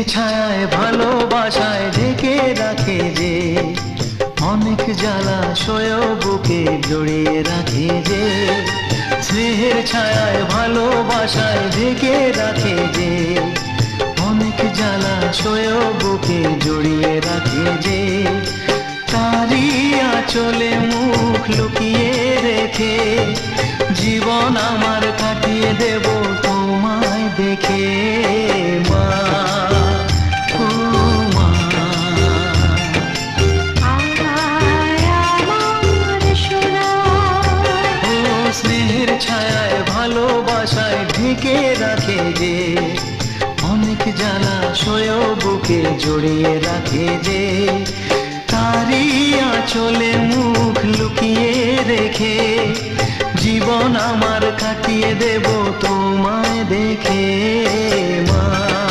ছায়ায় ভালোবাসায় ঢেকে রাখে যে, অনেক জ্বালাশয় বুকে জড়িয়ে রাখে যে। স্নেহের ছায়ায় ভালোবাসায় ঢেকে রাখে যে, অনেক জ্বালাশয় বুকে জড়িয়ে রাখে যে। তারি আঁচলে মুখ লুকিয়ে রেখে জীবন আমার কাটিয়ে দেব তোমায় দেখে। মা, ও মা, ও স্নেহের ছায়ায় ভালোবাসায় ঢেকে রাখে যে, অনেক জ্বালাশয় বুকে জড়িয়ে রাখে যে। তারি আঁচলে মুখ লুকিয়ে রেখে জীবন আমার কাটিয়ে দেব তোমায় দেখে। মা।